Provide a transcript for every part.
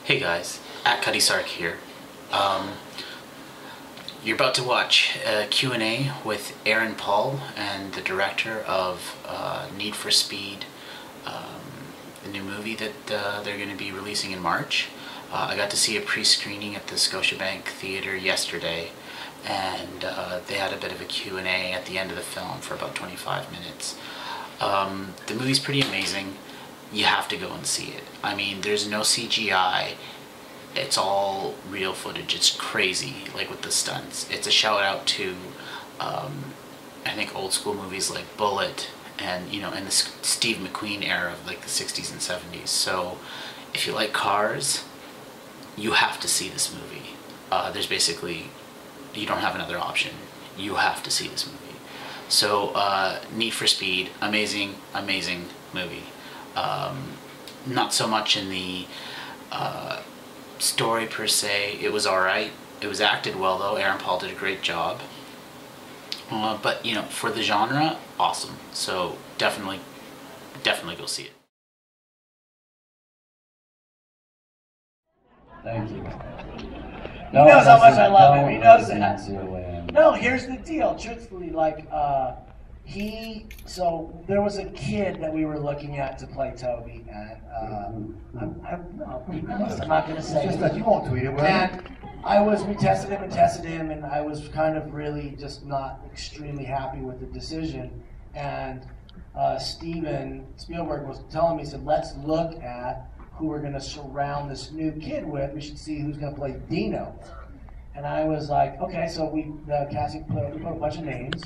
Hey guys, at Cuddy Sark here. You're about to watch a Q&A with Aaron Paul and the director of Need for Speed, the new movie that they're going to be releasing in March. I got to see a pre-screening at the Scotiabank Theatre yesterday, and they had a bit of a Q&A at the end of the film for about 25 minutes. The movie's pretty amazing. You have to go and see it. I mean, there's no CGI. It's all real footage. It's crazy, like with the stunts. It's a shout out to, I think, old school movies like Bullet and, you know, in the Steve McQueen era of like the 60s and 70s. So if you like cars, you have to see this movie. There's basically, you don't have another option. You have to see this movie. So Need for Speed, amazing, amazing movie. Not so much in the story per se. It was alright. It was acted well though. Aaron Paul did a great job. But you know, for the genre, awesome. So definitely go see it. Thank you. He knows how much I love him. He knows that. that. No, here's the deal. Truthfully, like, so there was a kid that we were looking at to play Toby, and I'm not going to say. It's just that you won't tweet it, will you? And we tested him, and I was kind of really just not extremely happy with the decision. And Steven Spielberg was telling me, he said, let's look at who we're going to surround this new kid with. We should see who's going to play Dino. And I was like, okay, so we put a bunch of names.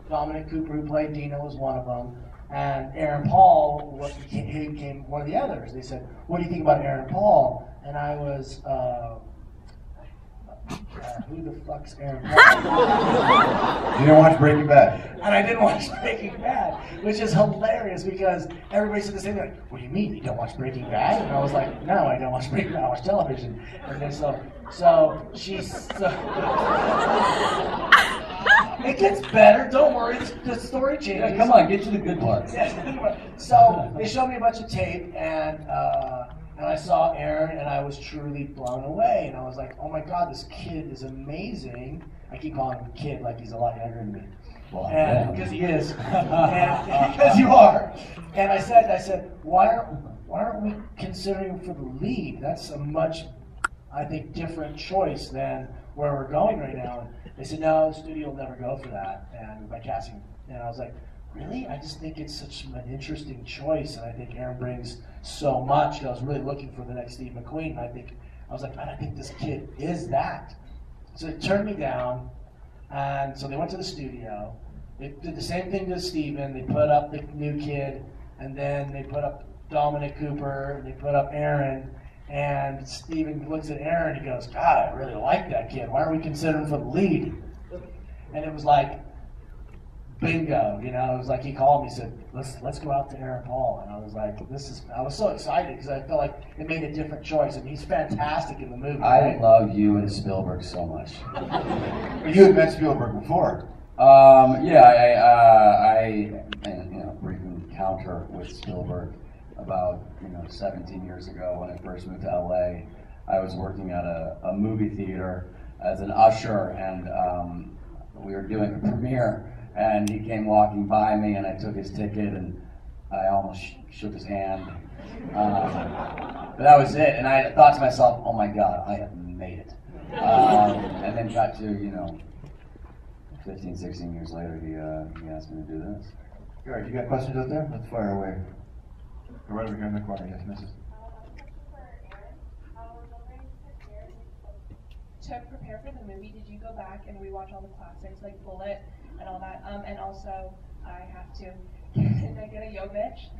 Dominic Cooper, who played Dino, was one of them. And Aaron Paul became one of the others. They said, what do you think about Aaron Paul? And I was, who the fuck's Aaron Paul? You didn't watch Breaking Bad? And I didn't watch Breaking Bad, which is hilarious because everybody said the same thing. Like, what do you mean, you don't watch Breaking Bad? And I was like, no, I don't watch Breaking Bad, I watch television. And then it gets better, don't worry, the story changes. Yeah, come on, get to the good parts. So they showed me a bunch of tape, and I saw Aaron, and I was truly blown away. And I was like, oh my God, this kid is amazing. I keep calling him a kid like he's a lot younger than me. Well, Because he is. And because you are. And I said, why aren't we considering him for the lead? That's a much, I think, different choice than where we're going right now. And they said, no, the studio will never go for that, and by casting. And I was like, really? I just think it's such an interesting choice, and I think Aaron brings so much. I was really looking for the next Steve McQueen, and I was like, man, I think this kid is that. So they turned me down, and so they went to the studio. They did the same thing to Steven. They put up the new kid, and then they put up Dominic Cooper, and they put up Aaron. And Steven looks at Aaron and he goes, God, I really like that kid. Why aren't we considering him for the lead? And it was like, bingo, you know. It was like he called me and said, let's go out to Aaron Paul. And I was like, I was so excited because I felt like it made a different choice. And he's fantastic in the movie. I love you and Spielberg so much. You had met Spielberg before. Yeah, I brief encounter with Spielberg about 17 years ago when I first moved to LA. I was working at a movie theater as an usher, and we were doing a premiere, and he came walking by me, and I took his ticket, and I almost shook his hand. But that was it, and I thought to myself, oh my God, I have made it. And then got to, 15, 16 years later, he asked me to do this. All right, you got questions out there? Let's fire away. Right over here in the corner, yes, Mrs. To prepare for the movie, did you go back and rewatch all the classics like Bullet and all that? And also, I have to. Did I get a yo bitch?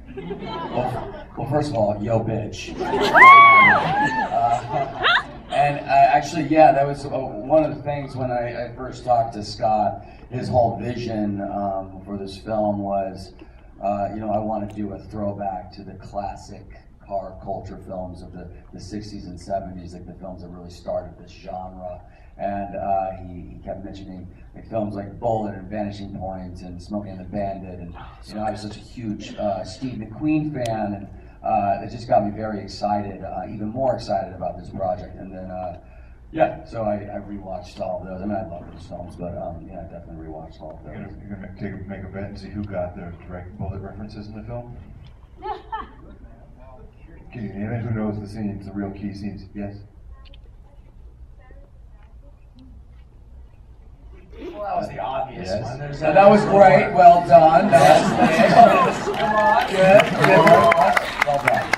Well, first of all, yo bitch. And actually, yeah, that was one of the things when I first talked to Scott. His whole vision for this film was, I want to do a throwback to the classic car culture films of the 60s and 70s, like the films that really started this genre. And he kept mentioning films like Bullet and Vanishing Point and Smokey and the Bandit. And I was such a huge Steve McQueen fan. And it just got me very excited, even more excited about this project. And then, yeah, so I rewatched all of those. I mean, I love those films, but yeah, I definitely rewatched all of those. You're gonna make a bet and see who got the direct bullet references in the film? Can you name it? Who knows the scenes, the real key scenes? Yes? Well, that was the obvious Yes. one. That was great. Well done. That's come on. Good. Well done.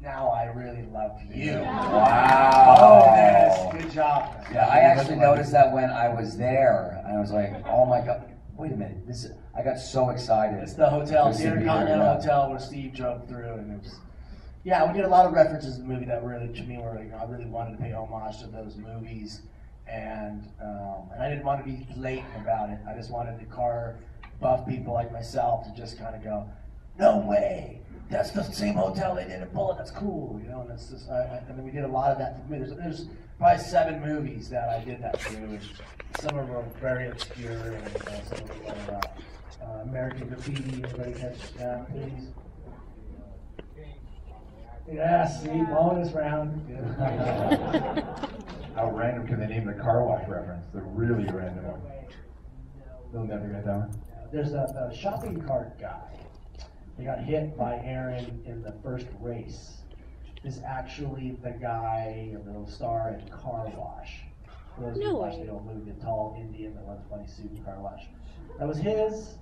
Now I really love you. Wow. Oh, Dennis, good job. Yeah, I actually noticed that when I was there, and I was like, oh my God, wait a minute. I got so excited. It's the hotel, Just the to be Intercontinental here, Hotel where Steve drove through, and it was. Yeah, we did a lot of references in the movie that really, to me, were like, I really wanted to pay homage to those movies, and I didn't want to be blatant about it. I just wanted the car buff people like myself to just kind of go, no way, that's the same hotel they did at Bullet. That's cool, you know. And it's just, and then we did a lot of that. There's probably 7 movies that I did that through, and some of them are very obscure, and some of them are American Graffiti. Everybody catch that, please. Yeah, see, bonus round. How random can they name the car wash reference? The really random one. They'll never get that one. There's a shopping cart guy. He got hit by Aaron in the first race. Is actually the guy, the star in Car Wash. For those who watch the old movie, the tall Indian that wears a funny suit in Car Wash. That was his.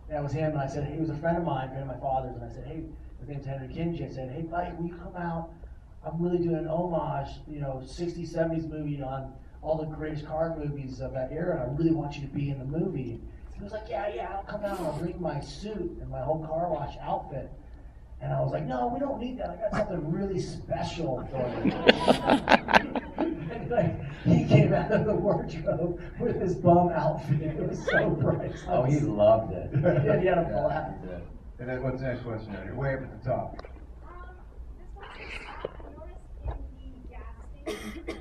That was him. And I said, he was a friend of mine, friend of my father's. And I said, hey, his name's Henry Kinji. I said, hey, buddy, will you come out? I'm really doing an homage, 60s, 70s movie on all the greatest car movies of that era. And I really want you to be in the movie. He was like, yeah, I'll come out and I'll bring my suit and my whole car wash outfit. And I was like, no, we don't need that. I got something really special for you. And he came out of the wardrobe with his bum outfit. It was so bright. Oh, he loved it. Yeah, he had a blast. And then what's the next question? You're way up at the top. This one is, I noticed in the gas station, there's a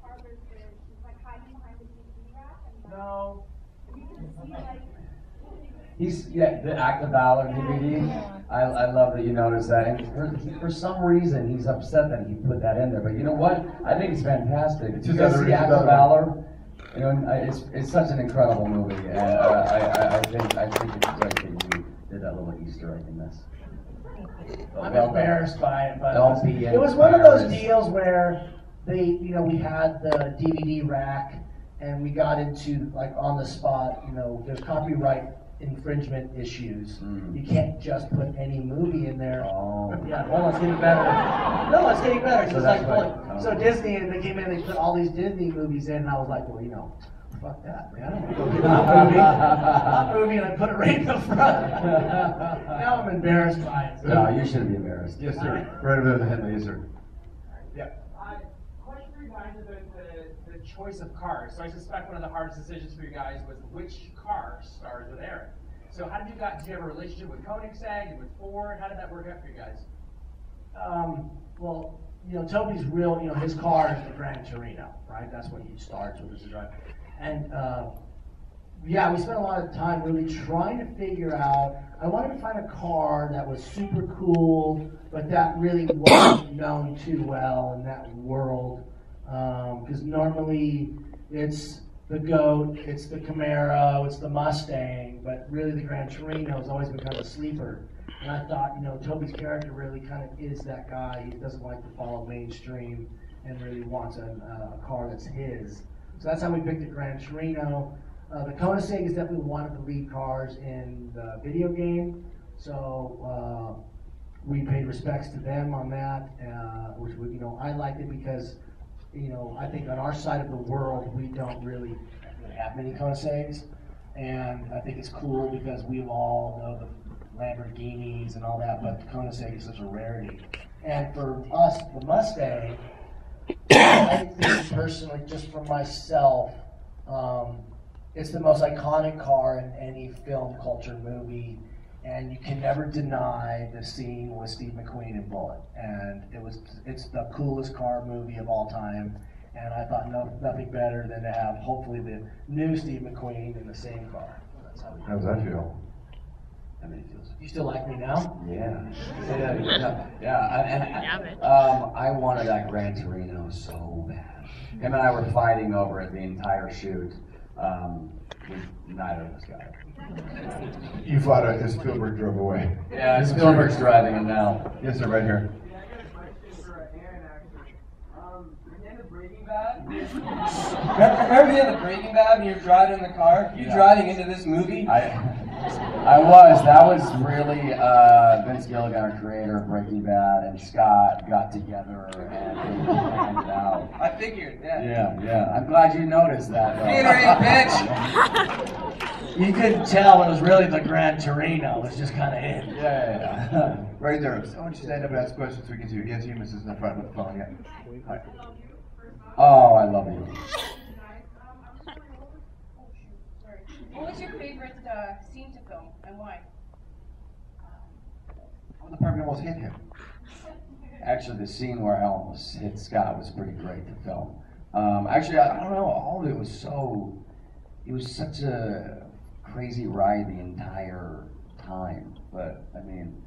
part where she's like hiding behind the DVD rack, and No. you can see like. The Act of Valor DVD. I love that you noticed that. And for some reason, he's upset that he put that in there. But you know what? I think it's fantastic. It's You guys just see Act of other- Valor? It's such an incredible movie, and I think it's great that you did that little Easter egg in this. I'm embarrassed by it, but Don't be it was one of those embarrassed. deals where we had the DVD rack and we got into like on the spot, there's copyright infringement issues. You can't just put any movie in there. Oh. Yeah, hold on, it's getting better. No, it's getting better. So It's that's like, right. so Disney, they came in, they put all these Disney movies in, and I was like, well, fuck that, man. I'm gonna go get my movie, and I put it right in the front. Now I'm embarrassed by it. No, you shouldn't be embarrassed. Yes, sir. Right over there, the headlight, yes, sir. Yeah. Question for you guys about the choice of cars. So I suspect one of the hardest decisions for you guys was which car stars with Aaron. So how did you have a relationship with Koenigsegg and with Ford? How did that work out for you guys? Well, Toby's real, his car is the Gran Torino, right? That's what he starts with as a driver. And yeah, we spent a lot of time really trying to figure out, I wanted to find a car that was super cool, but that really wasn't known too well in that world. Because normally it's the Goat, it's the Camaro, it's the Mustang, but really the Gran Torino has always been kind of a sleeper. And I thought, Toby's character really kind of is that guy. He doesn't like to follow mainstream and really wants a car that's his. So that's how we picked the Gran Torino. The Koenigsegg is definitely one of the lead cars in the video game. So we paid respects to them on that, which I liked it because I think on our side of the world we don't really have many Koenigsegg's, and I think it's cool because we all know the Lamborghinis and all that, but the Koenigsegg is such a rarity. And for us, the Mustang, I think personally, just for myself, it's the most iconic car in any film culture movie, and you can never deny the scene with Steve McQueen in Bullet. And it's the coolest car movie of all time, and I thought nothing better than to have hopefully the new Steve McQueen in the same car. That's how we How does that feel? I mean, it feels. You still like me now? Yeah. I wanted that Gran Torino so bad. Him and I were fighting over it the entire shoot. Neither of us got it. You fought it as Spielberg drove away. Yeah, Spielberg's driving him now. Yes, sir, right here. Remember the end of Breaking Bad when you're driving in the car? You driving into this movie? I was. That was really Vince Gilligan, our creator of Breaking Bad, and Scott got together and planned it out. I figured, yeah. Yeah. I'm glad you noticed that. Theater ain't bitch! You couldn't tell it was really the Gran Torino. It was just kind of hidden. Yeah. Right there. I want you to stand up and ask questions so we can see you. Yes, you, Mrs. in the front with the phone. Yeah. Hi. Oh, I love you. What was your favorite scene to film and why? Oh, the partner almost hit him. Actually, the scene where I almost hit Scott was pretty great to film. Actually, I don't know. All of it was so. It was such a crazy ride the entire time. But I mean,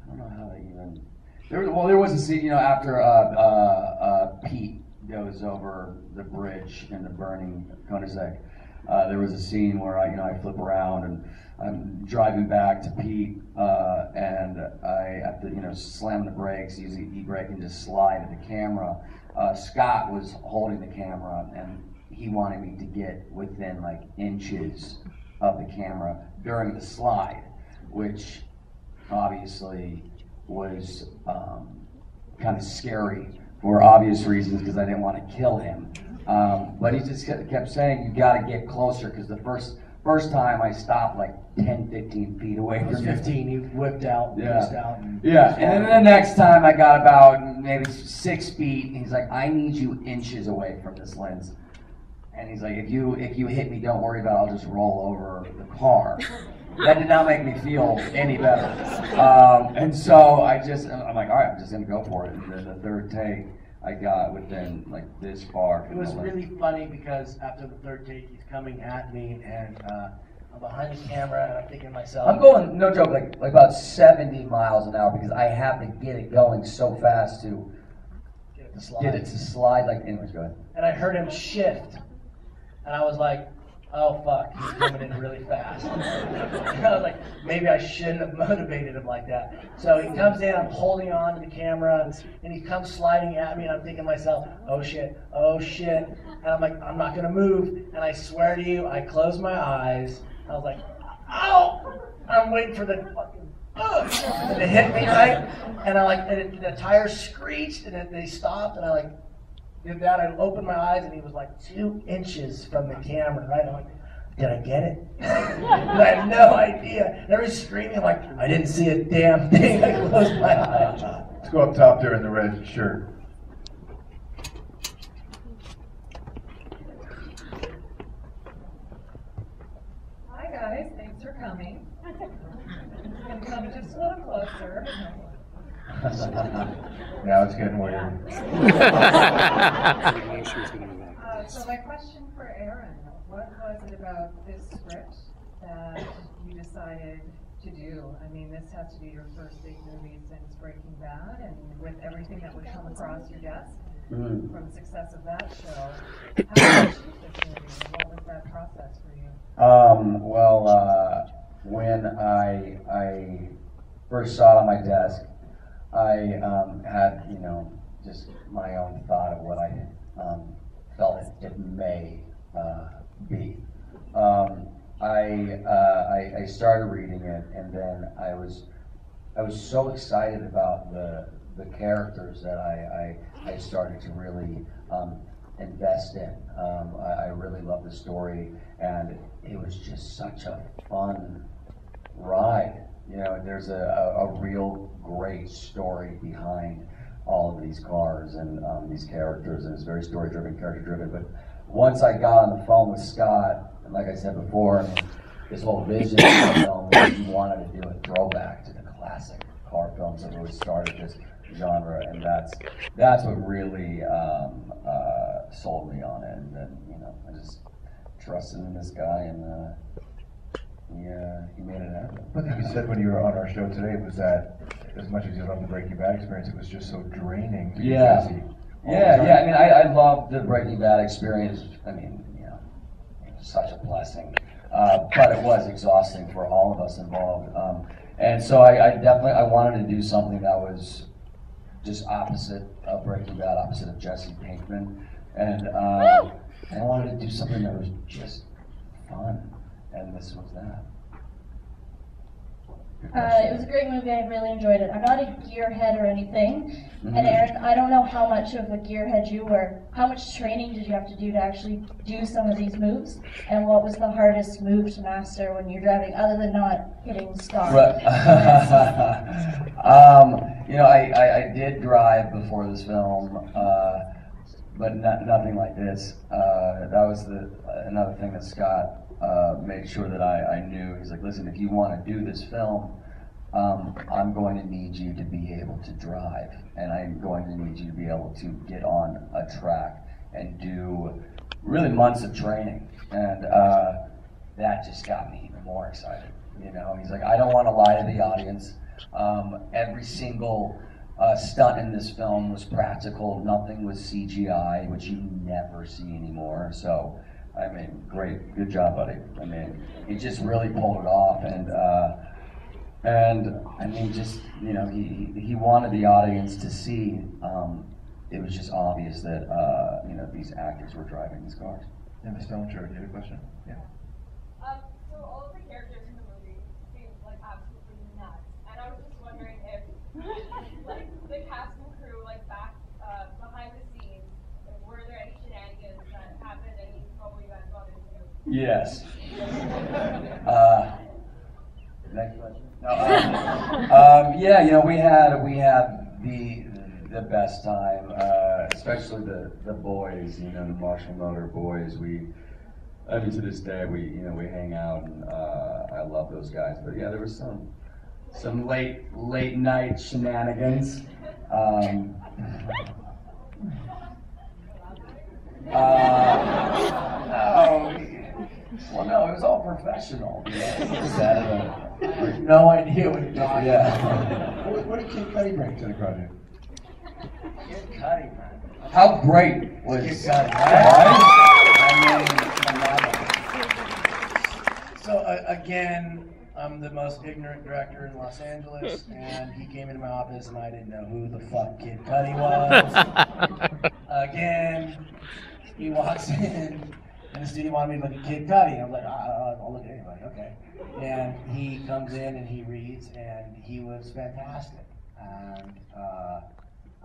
I don't know how they even. There was a scene, after Pete goes over the bridge in the burning Koenigsegg. There was a scene where I flip around and I'm driving back to Pete, and I have to slam the brakes, use the e-brake, and just slide at the camera. Scott was holding the camera, and he wanted me to get within like inches of the camera during the slide, which obviously was kind of scary for obvious reasons because I didn't want to kill him. But he just kept saying, you got to get closer, because the first time I stopped like 10, 15 feet away It was from him. 15, he whipped out, whisked out. And then the next time I got about maybe 6 feet, and he's like, I need you inches away from this lens. And he's like, if you hit me, don't worry about it, I'll just roll over the car. That did not make me feel any better. And so I'm like, all right, I'm just gonna go for it. And then the third take, I got within like this far. it was really funny because after the third take, he's coming at me, and I'm behind the camera, and I'm thinking to myself, I'm going, no joke, like about 70 miles an hour because I have to get it going so fast to get it to slide. Like, anyways, go ahead. and I heard him shift, and I was like, oh fuck, he's coming in really fast. And I was like, maybe I shouldn't have motivated him like that. So he comes in, I'm holding on to the camera, and he comes sliding at me, and I'm thinking to myself, oh shit. And I'm like, I'm not gonna move. And I swear to you, I closed my eyes. I was like, ow! I'm waiting for the fucking and it hit me right, and the tires screeched, and then they stopped, and I did that. I opened my eyes, and he was like 2 inches from the camera, right? I'm like, did I get it? And I had no idea. And everybody's screaming, I'm like, I didn't see a damn thing. I closed my eyes. Let's go up top there in the red shirt. Hi guys, thanks for coming. I'm gonna come just a little closer. Now it's getting weird. So my question for Aaron, what was it about this script that you decided to do? I mean, this has to be your first big movie since Breaking Bad, and with everything that would come across your desk from the success of that show, how did you shoot this movie, and what was that process for you? When I first saw it on my desk, I had, just my own thought of what I felt it may be. I started reading it, and then I was so excited about the characters that I started to really invest in. I really loved the story, and it was just such a fun ride. There's a real great story behind all of these cars and these characters, and it's very story-driven, character-driven. But once I got on the phone with Scott, and like I said before, this whole vision of the film was he wanted to do a throwback to the classic car films that really started this genre, and that's what really sold me on it. And then I just trusted in this guy, and he made it happen. One thing you said when you were on our show today was that as much as you loved the Breaking Bad experience, it was just so draining to be Jessie. Yeah. I mean, I loved the Breaking Bad experience. I mean, it was such a blessing. But it was exhausting for all of us involved. And so I definitely wanted to do something that was just opposite of Breaking Bad, opposite of Jesse Pinkman. And I wanted to do something that was just fun. And this was that. It was a great movie. I really enjoyed it. I'm not a gearhead or anything. And Aaron, I don't know how much of a gearhead you were. How much training did you have to do to actually do some of these moves? And what was the hardest move to master when you're driving, other than not hitting stop? Right. I did drive before this film, but nothing like this. That was another thing that Scott made sure that I knew. He's like, listen, if you want to do this film, I'm going to need you to be able to drive, and I'm going to need you to be able to get on a track and do really months of training. And that just got me even more excited. He's like, I don't want to lie to the audience. Every single stunt in this film was practical. Nothing was CGI, which you never see anymore. So, I mean, great, good job, buddy. I mean, he just really pulled it off, and I mean, just he wanted the audience to see. It was just obvious that these actors were driving these cars. And the Stone Show, you had a question? Yeah. So all of the characters in the movie seem like absolutely nuts, and I was just wondering if, like, the cast and crew, like back behind the scenes, were there any shenanigans that happened and you probably guys got into? Yes. Next question. No, we had the best time, especially the boys, the Marshall Motor boys. I mean, to this day, we hang out, and I love those guys. But yeah, there was some late night shenanigans. No, it was all professional. No idea what you're talking about. Yeah. What did Kid Cudi bring to the project? Kid Cudi, man. How great was Kid Cudi, right? So again, I'm the most ignorant director in Los Angeles, and he came into my office and I didn't know who the fuck Kid Cudi was. Again, he walks in and the studio wanted me to look at Kid Cudi. I was like, I'll look at anybody, okay. And he comes in and he reads, and he was fantastic. And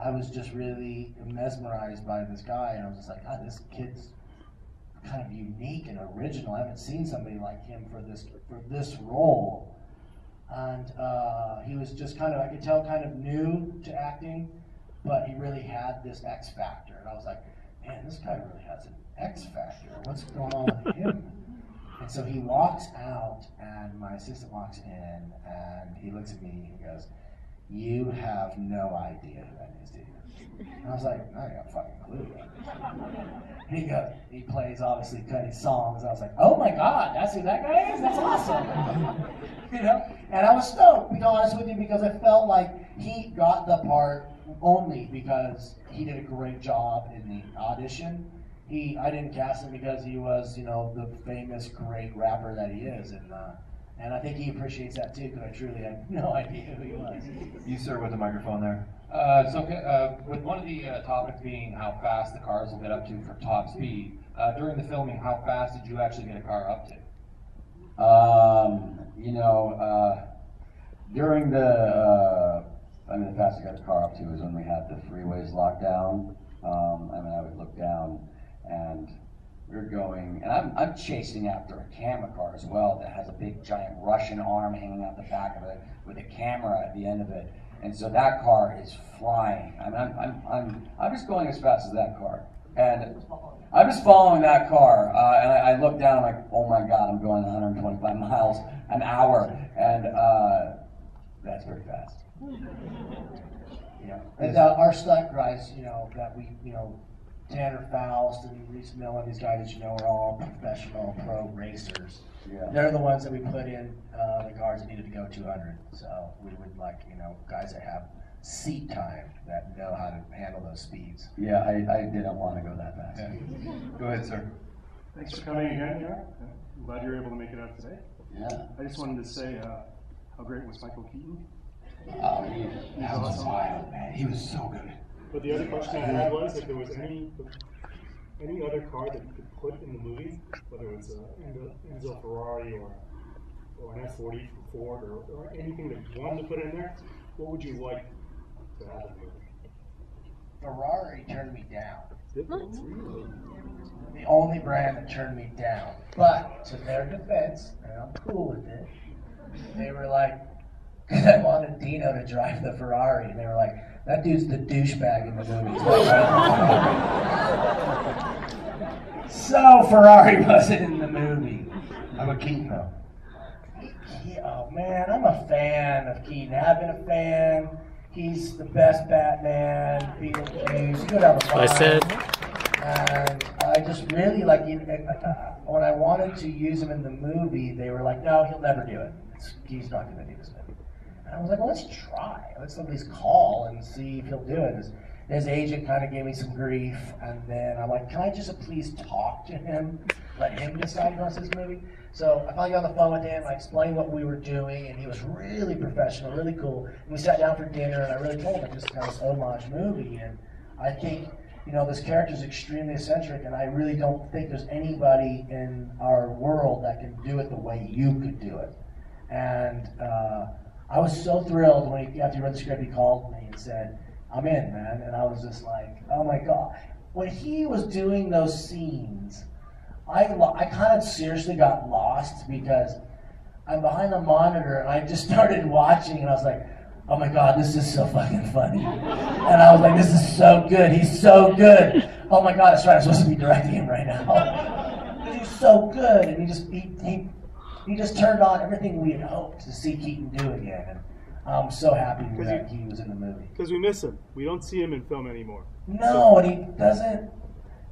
I was just really mesmerized by this guy, and I was just like, God, this kid's kind of unique and original. I haven't seen somebody like him for this role. And he was just kind of, I could tell, kind of new to acting, but he really had this X factor. And I was like, man, this guy really has an X factor. What's going on with him? And so he walks out, and my assistant walks in, and he looks at me and he goes, you have no idea who that is, do you? And I was like, I got a fucking clue. He plays, obviously, Cudi's songs. I was like, oh my God, that's who that guy is? That's awesome. And I was stoked, to be honest with you, because I felt like he got the part only because he did a great job in the audition. I didn't cast him because he was, the famous, great rapper that he is, and I think he appreciates that too, because I truly had no idea who he was. You, sir, with the microphone there. With one of the topics being how fast the cars will get up to for top speed, during the filming, how fast did you actually get a car up to? During the fastest I got the car up to was when we had the freeways locked down. I would look down, and we were going, and I'm chasing after a camera car as well that has a big giant Russian arm hanging out the back of it with a camera at the end of it, and so that car is flying. I'm just going as fast as that car, and I'm just following that car, and I look down, I'm like, oh my God, I'm going 125 miles an hour, and that's very fast. Yeah, and our stunt guys, that we, Tanner Faust and Reese Miller, these guys, are all professional pro racers. They're the ones that we put in the cars that needed to go 200. So we would like, guys that have seat time that know how to handle those speeds. Yeah, I didn't want to go that fast. Yeah. Go ahead, sir. Thanks for coming again, Eric. I'm glad you were able to make it out today. Yeah. I just wanted to say how great was Michael Keaton. That was wild, man. He was so good. But the other question I had was if there was any other car that you could put in the movie, whether it's an Enzo Ferrari or an F40 from Ford or anything that you wanted to put in there, what would you like to have in the movie? Ferrari turned me down. Really? The only brand that turned me down. But to their defense, and I'm cool with it, they were like, because I wanted Dino to drive the Ferrari, and they were like, that dude's the douchebag in the movie. So Ferrari wasn't in the movie. How about Keaton though? Oh man, I'm a fan of Keaton. I've been a fan. He's the best Batman. Beetlejuice. Good on the line. I said. And I just really like. When I wanted to use him in the movie, they were like, "No, he'll never do it. He's not going to do this movie." And I was like, "Well, let's try. Let's at least call and see if he'll do it." His agent kind of gave me some grief, and then I'm like, "Can I just please talk to him? Let him decide who wants this movie?" So I finally got on the phone with him. I explained what we were doing, and he was really professional, really cool. And we sat down for dinner, and I really told him just kind of this homage movie. And I think, this character is extremely eccentric, and I really don't think there's anybody in our world that can do it the way you could do it. And I was so thrilled when after he read the script, he called me and said, "I'm in, man." And I was just like, oh my God. When he was doing those scenes, I kind of seriously got lost because I'm behind the monitor and I just started watching and I was like, oh my God, this is so fucking funny. And I was like, this is so good. He's so good. Oh my God, that's right. I'm supposed to be directing him right now. He's so good. And he just turned on everything we had hoped to see Keaton do again. And I'm so happy that he was in the movie. Because we miss him. We don't see him in film anymore. No, and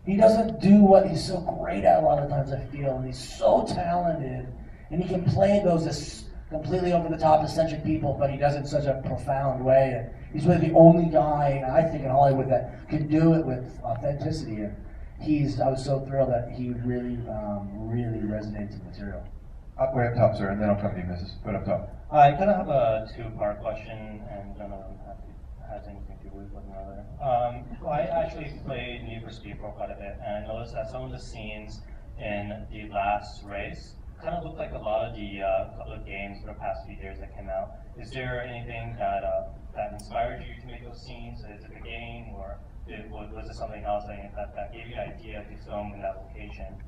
he doesn't do what he's so great at a lot of times, I feel. And he's so talented. And he can play those completely over the top eccentric people, but he does it in such a profound way. And he's really the only guy, I think, in Hollywood that can do it with authenticity. And I was so thrilled that he really, really resonates in the material. Way up top, sir, and then I'll come to you, Mrs. But up top. I kind of have a two-part question, and none of them has anything to do with one another. I actually played Need for Speed for quite a bit, and I noticed that some of the scenes in the last race kind of looked like a lot of the couple of games for the past few years that came out. Is there anything that inspired you to make those scenes? Is it the game, or was it something else that gave you an idea to film in that location?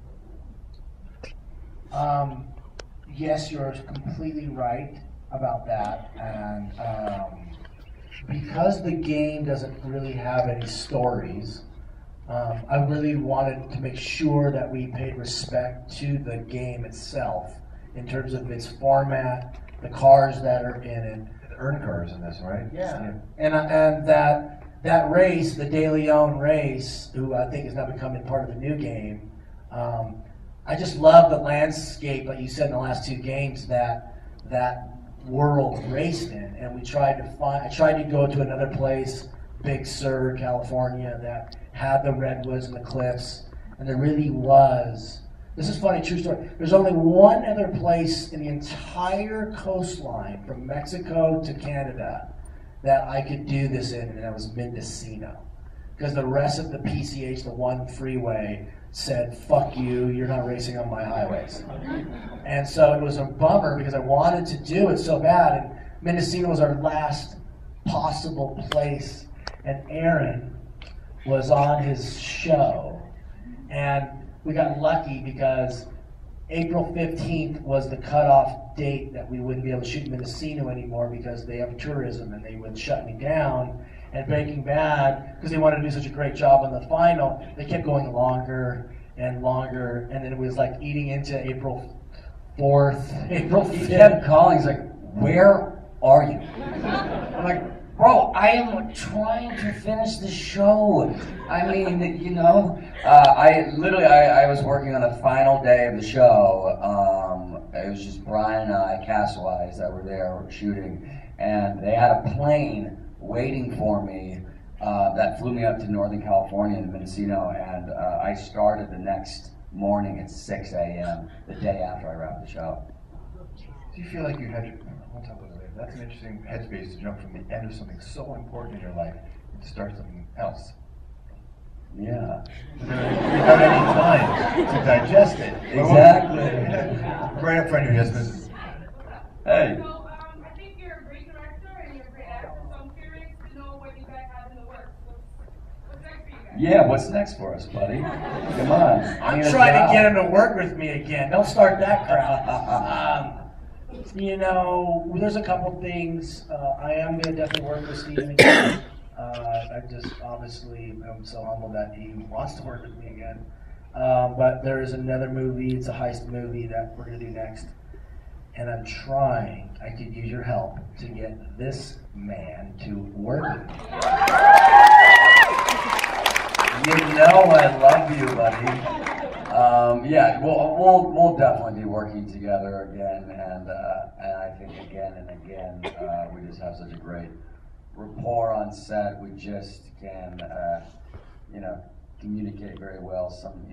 Yes, you're completely right about that, and because the game doesn't really have any stories, I really wanted to make sure that we paid respect to the game itself in terms of its format, the cars that are in it. The earn cars in this, right? Yeah. And that race, the De Leon race, who I think is now becoming part of the new game, I just love the landscape, like you said in the last two games, that world raced in. And I tried to go to another place, Big Sur, California, that had the redwoods and the cliffs, and there really was. This is funny, true story. There's only one other place in the entire coastline from Mexico to Canada that I could do this in, and that was Mendocino. Because the rest of the PCH, the one freeway, said, fuck you, you're not racing on my highways. And so it was a bummer because I wanted to do it so bad, and Mendocino was our last possible place, and Aaron was on his show, and we got lucky because April 15th was the cutoff date that we wouldn't be able to shoot Mendocino anymore because they have tourism and they would shut me down. And Breaking Bad, because they wanted to do such a great job on the final, they kept going longer and longer, and then it was like eating into April 4th, April 5th. He kept calling, he's like, where are you? I'm like, bro, I am trying to finish the show. I mean, I was working on the final day of the show, was just Brian and I, cast-wise, that were there shooting, and they had a plane waiting for me that flew me up to Northern California in Mendocino, and I started the next morning at 6 a.m. the day after I wrapped the show. Do you feel like you had to, one time was it, that's an interesting headspace to jump from the end of something so important in your life and start something else? Yeah. Without any time to digest it. Exactly. Right up front here, yes, Mrs. Hey. So, I think you're a great director and you're a great actor, so I'm curious to know what you guys have in the works. What's next for you guys? Yeah, what's next for us, buddy? Come on. I'm trying to get him to work with me again. Don't start that crowd. You know, there's a couple things. I am going to definitely work with Steve again. I just obviously am so humbled that he wants to work with me again. But there is another movie, it's a heist movie that we're going to do next. And I'm trying, I could use your help to get this man to work with me. You know I love you, buddy. Yeah, we'll definitely be working together again, and I think again and again, we just have such a great rapport on set. We just can, you know, communicate very well. Some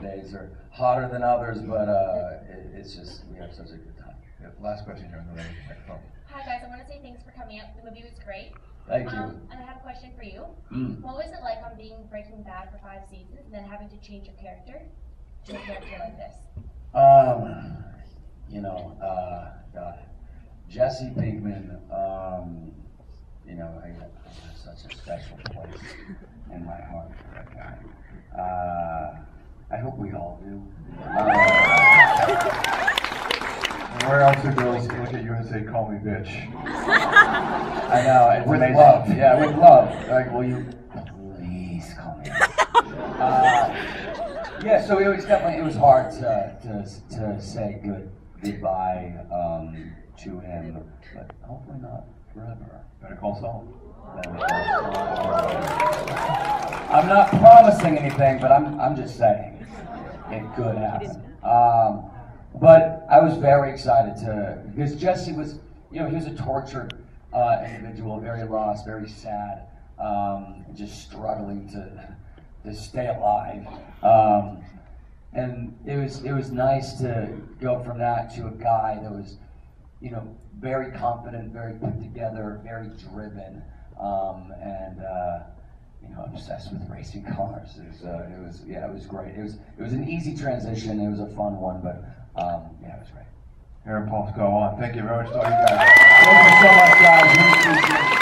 days are hotter than others, but it's just, we have such a good time. Yeah, last question here on the microphone. Hi guys, I want to say thanks for coming up. The movie was great. Thank you. And I have a question for you. What was it like on being Breaking Bad for 5 seasons and then having to change your character to a character like this? You know, God, Jessie Pinkman, you know, I have such a special place in my heart for that guy. I hope we all do. Where else do girls look at you and say, "Call me bitch"? I know, it's with amazing. love. Yeah, with love. Like, will you please call me yeah, so it was hard to say goodbye to him, but hopefully not forever. Better call Saul. I'm not promising anything, but I'm just saying it could happen. But I was very excited because Jessie was, you know, he was a tortured individual, very lost, very sad, just struggling to stay alive. And it was nice to go from that to a guy that was, you know, very confident, very put together, very driven, and you know, obsessed with racing cars. It was great. It was an easy transition. It was a fun one, but yeah, it was great. Aaron, Paul, Scott Waugh, thank you very much to all you guys. Thank you so much, guys. Really appreciate it.